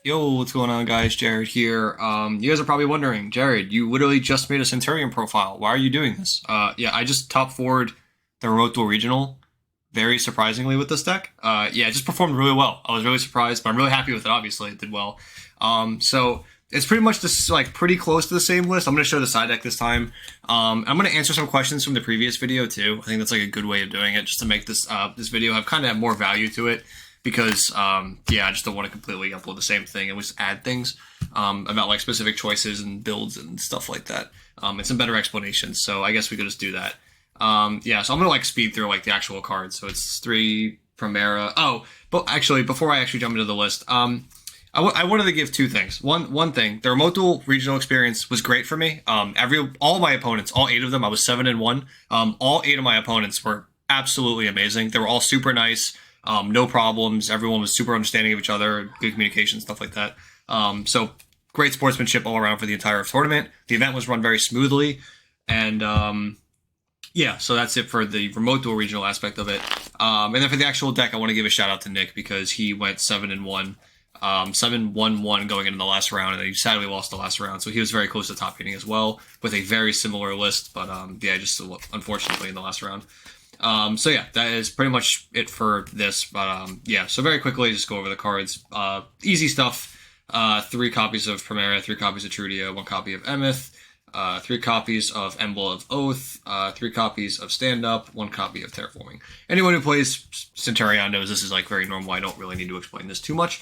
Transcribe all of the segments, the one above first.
Yo, what's going on, guys? Jared here. You guys are probably wondering, Jared, you literally just made a Centurion profile. Why are you doing this? Yeah, I just top forward the Remote Duel Regional very surprisingly with this deck. Yeah, it just performed really well. I was really surprised, but I'm really happy with it, obviously. It did well. So it's pretty much this, like, pretty close to the same list. I'm going to show the side deck this time. I'm going to answer some questions from the previous video, too. I think that's, like, a good way of doing it, just to make this video have kind of more value to it. Because, yeah, I just don't want to completely upload the same thing and just add things about, like, specific choices and builds and stuff like that. And some better explanations, so I guess we could just do that. Yeah, so I'm going to, like, speed through, like, the actual cards. So it's 3 Primera. Oh, but actually, before I actually jump into the list, I wanted to give two things. One thing, the Remote Duel regional experience was great for me. All my opponents, all 8 of them, I was 7-1. All 8 of my opponents were absolutely amazing. They were all super nice. No problems. Everyone was super understanding of each other, good communication, stuff like that. So great sportsmanship all around for the entire tournament. The event was run very smoothly. And yeah, so that's it for the Remote Duel regional aspect of it. And then for the actual deck, I want to give a shout out to Nick because he went 7-1. 7-1-1 going into the last round, and then he sadly lost the last round. So he was very close to top hitting as well with a very similar list. But yeah, just unfortunately in the last round. So yeah, that is pretty much it for this, but yeah, so very quickly, just go over the cards. Easy stuff. 3 copies of Primera, 3 copies of Trudia, 1 copy of Emeth, 3 copies of Emblem of Oath, 3 copies of Stand Up, 1 copy of Terraforming. Anyone who plays Centur-Ion knows this is like very normal. I don't really need to explain this too much.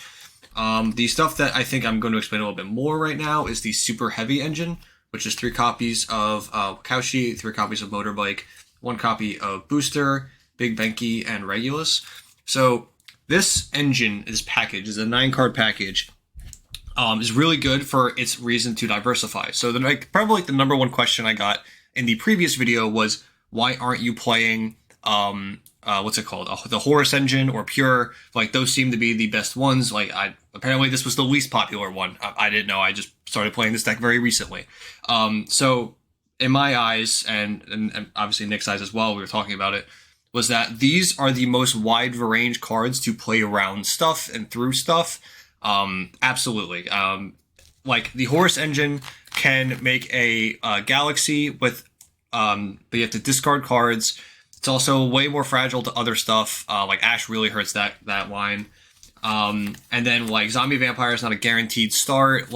The stuff that I think I'm going to explain a little bit more right now is the Super Heavy engine, which is 3 copies of Kaushi, 3 copies of Motorbike, 1 copy of Booster, Big Benki, and Regulus. So this engine, this package, is a 9-card package. Is really good for its reason to diversify. So probably the number one question I got in the previous video was, why aren't you playing what's it called? The Horus engine or Pure? Like, those seem to be the best ones. Like, apparently this was the least popular one. I didn't know. I just started playing this deck very recently. So in my eyes, and obviously Nick's eyes as well, we were talking about it, was that these are the most wide range cards to play around stuff and through stuff. Absolutely. Like, the Horus engine can make a Galaxy with, but you have to discard cards. It's also way more fragile to other stuff. Like, Ash really hurts that line. And then, like, Zombie Vampire is not a guaranteed start.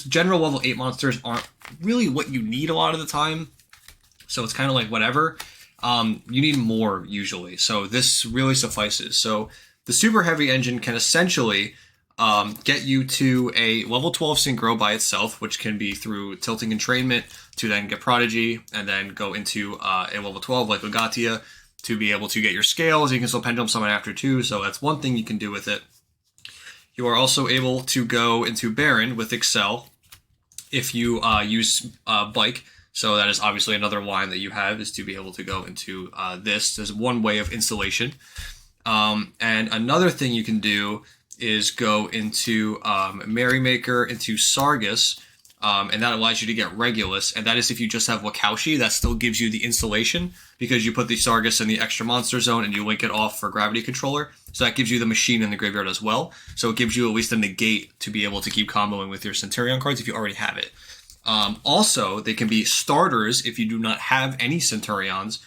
General level 8 monsters aren't really what you need a lot of the time. So it's kind of like whatever. You need more usually. So this really suffices. So the Super Heavy engine can essentially get you to a level 12 Synchro by itself, which can be through tilting entrainment to then get Prodigy, and then go into a level 12 like Legatia to be able to get your scales. You can still Pendulum Summon after too, so that's one thing you can do with it. You are also able to go into Baron with Excel if you use Bike. So that is obviously another line that you have, is to be able to go into this. There's one way of installation. And another thing you can do is go into Merrymaker, into Sargus, and that allows you to get Regulus, and that is if you just have Wakaushi, that still gives you the installation, because you put the Sargus in the extra monster zone and you link it off for Gravity Controller, so that gives you the machine in the graveyard as well, so it gives you at least a negate to be able to keep comboing with your Centur-Ion cards if you already have it. Also, they can be starters if you do not have any Centurions.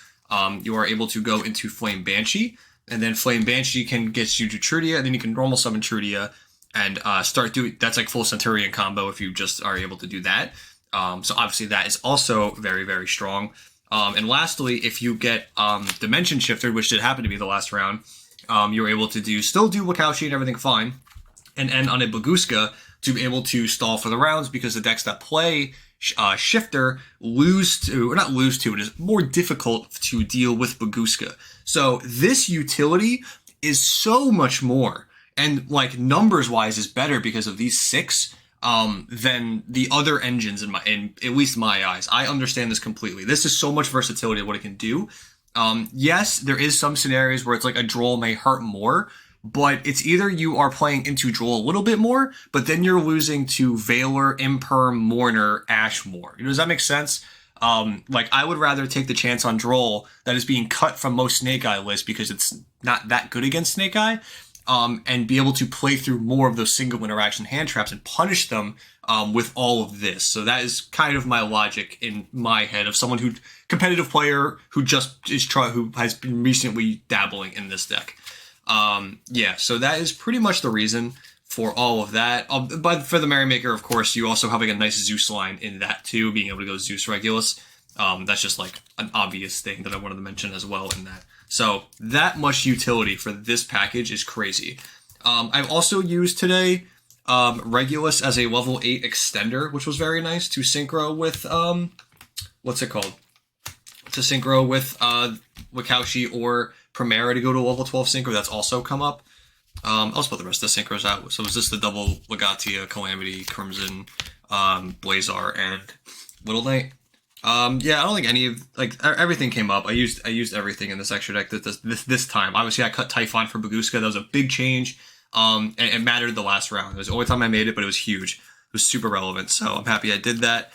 You are able to go into Flame Banshee, and then Flame Banshee can get you to Trudia, and then you can normal summon Trudia and start doing, that's like full Centurion combo if you just are able to do that. So obviously that is also very, very strong. And lastly, if you get Dimension Shifter, which did happen to be the last round, you're able to still do Wakaushi and everything fine, and end on a Baguska to be able to stall for the rounds, because the decks that play Shifter it is more difficult to deal with Baguska. So this utility is so much more, and like numbers wise is better because of these 6 than the other engines in at least my eyes. I understand this completely. This is so much versatility of what it can do. Yes, there is some scenarios where it's like a Droll may hurt more, but it's either you are playing into Droll a little bit more, but then you're losing to Veiler, Imperm, Mourner, Ash more. Does that make sense? Like, I would rather take the chance on Droll that is being cut from most Snake Eye lists because it's not that good against Snake Eye, and be able to play through more of those single interaction hand traps and punish them with all of this. So that is kind of my logic in my head of someone who competitive player who just is who has been recently dabbling in this deck. Yeah, so that is pretty much the reason for all of that. But for the Merrymaker, of course, you also have like a nice Zeus line in that too, being able to go Zeus Regulus. That's just like an obvious thing that I wanted to mention as well in that. So that much utility for this package is crazy. I've also used today Regulus as a level 8 extender, which was very nice to synchro with, what's it called? To synchro with Wakaushi or Primera to go to a level 12 synchro. That's also come up. I'll just put the rest of the synchros out. So is this the double Legatia, Calamity, Crimson, Blazar, and Little Knight? Yeah, I don't think any of, like, everything came up. I used everything in this extra deck this time. Obviously, I cut Typhon for Baguska. That was a big change. And it mattered the last round. It was the only time I made it, but it was huge. It was super relevant, so I'm happy I did that.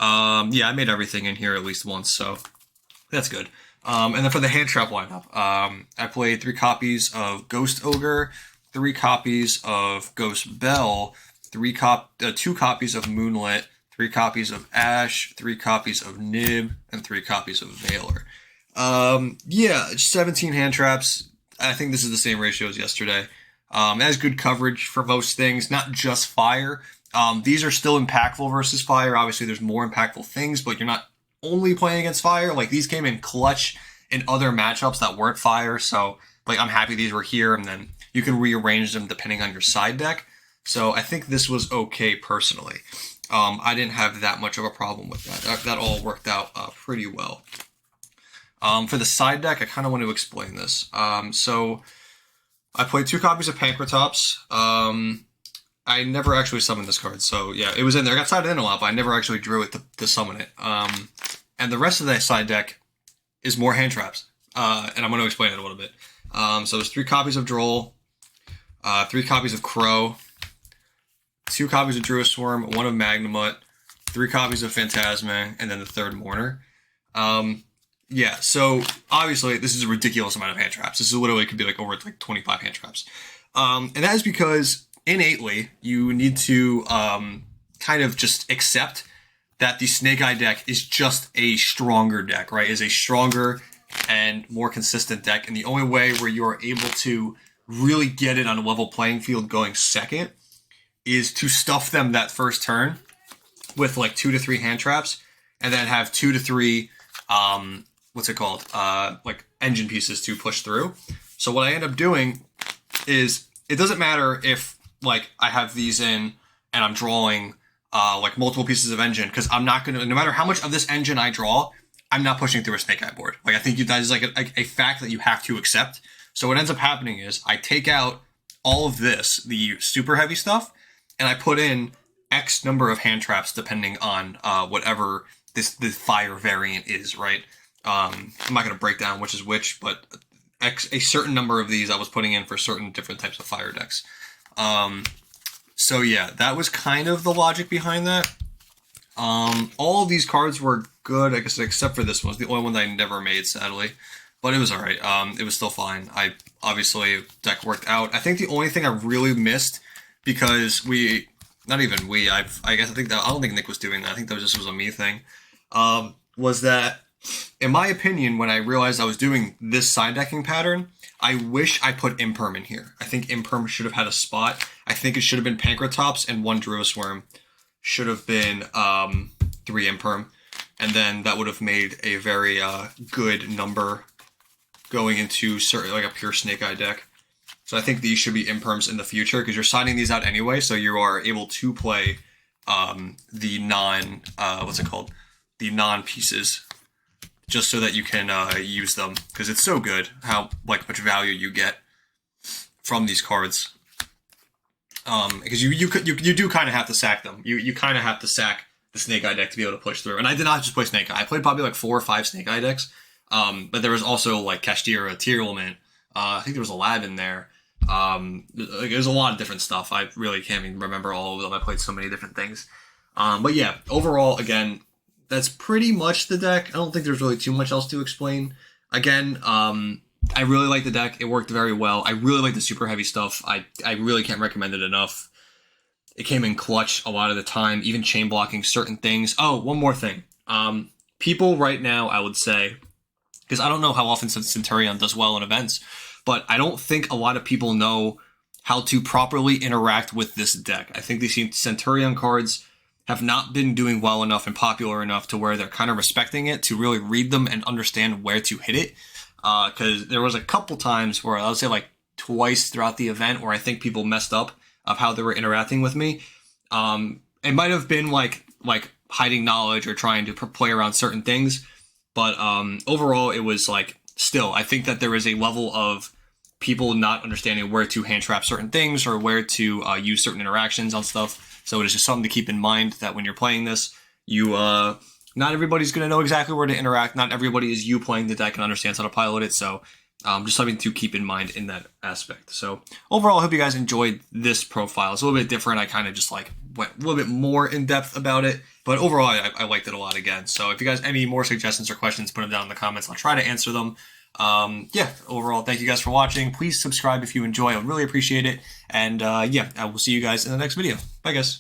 Yeah, I made everything in here at least once, so that's good. And then for the hand trap lineup, I played 3 copies of Ghost Ogre, 3 copies of Ghost Bell, 2 copies of Moonlit, 3 copies of Ash, 3 copies of Nib, and 3 copies of Veiler. Yeah, 17 hand traps. I think this is the same ratio as yesterday. It has good coverage for most things, not just fire. These are still impactful versus fire. Obviously, there's more impactful things, but you're not only playing against fire. Like, these came in clutch in other matchups that weren't fire, so, like, I'm happy these were here, and then you can rearrange them depending on your side deck. So I think this was okay personally. I didn't have that much of a problem with that. That all worked out pretty well. For the side deck, I kind of want to explain this. So I played 2 copies of Pankratops. I never actually summoned this card, so yeah, it was in there. I got sided in a lot, but I never actually drew it to summon it. And the rest of that side deck is more hand traps, and I'm going to explain it a little bit. So there's 3 copies of Droll, 3 copies of Crow, 2 copies of Druid Swarm, 1 of Magnamut, 3 copies of Phantasma, and then the 3rd Mourner. Yeah, so obviously this is a ridiculous amount of hand traps. This is literally could be like over like 25 hand traps. And that is because innately you need to kind of just accept that the Snake Eye deck is just a stronger deck, right? Is a stronger and more consistent deck. And the only way where you are able to really get it on a level playing field going second is to stuff them that first turn with like 2 to 3 hand traps, and then have 2 to 3 like engine pieces to push through. So what I end up doing is, it doesn't matter if like I have these in and I'm drawing like multiple pieces of engine, because I'm not gonna, no matter how much of this engine I draw, I'm not pushing through a Snake Eye board. Like, I think that is like a fact that you have to accept. So what ends up happening is I take out all of this, the super heavy stuff, and I put in X number of hand traps depending on whatever the fire variant is, right? I'm not going to break down which is which, but a certain number of these I was putting in for certain different types of fire decks. So yeah, that was kind of the logic behind that. All of these cards were good, I guess, except for this one. It was the only one that I never made, sadly. But it was alright. It was still fine. Obviously, deck worked out. I think the only thing I really missed, because I don't think Nick was doing that. I think that was a me thing. Was that, in my opinion, when I realized I was doing this side decking pattern, I wish I put Imperm in here. I think Imperm should have had a spot. I think it should have been Pankratops and 1 Druisworm. Should have been 3 Imperm. And then that would have made a very good number going into like a pure Snake Eye deck. So I think these should be Imperms in the future, because you're signing these out anyway, so you are able to play the non-pieces, just so that you can use them, because it's so good how much value you get from these cards. Because you do kind of have to sack them. You kind of have to sack the Snake Eye deck to be able to push through. And I did not just play Snake Eye. I played probably like 4 or 5 Snake Eye decks. But there was also like Kashtira, Tearlament. I think there was a lab in there. There's a lot of different stuff. I really can't even remember all of them. I played so many different things. But yeah, overall, again, that's pretty much the deck. I don't think there's really too much else to explain. Again, I really like the deck. It worked very well. I really like the super heavy stuff. I really can't recommend it enough. It came in clutch a lot of the time, even chain blocking certain things. Oh, one more thing. People right now, I would say, because I don't know how often Centur-Ion does well in events, but I don't think a lot of people know how to properly interact with this deck. I think these Centur-Ion cards have not been doing well enough and popular enough to where they're kind of respecting it to really read them and understand where to hit it. Because there was a couple times where, I would say like twice throughout the event, where I think people messed up of how they were interacting with me. It might have been like hiding knowledge or trying to play around certain things, but overall it was like, still, I think that there is a level of people not understanding where to hand trap certain things or where to use certain interactions on stuff. So it is just something to keep in mind, that when you're playing this, you not everybody's going to know exactly where to interact. Not everybody is you playing the deck and understands how to pilot it. So just something to keep in mind in that aspect. So overall, I hope you guys enjoyed this profile. It's a little bit different. I kind of just like went a little bit more in depth about it, but overall, I liked it a lot again. So if you guys any more suggestions or questions, put them down in the comments. I'll try to answer them. Yeah, overall, thank you guys for watching. Please subscribe if you enjoy. I would really appreciate it. And yeah, I will see you guys in the next video. Bye, guys.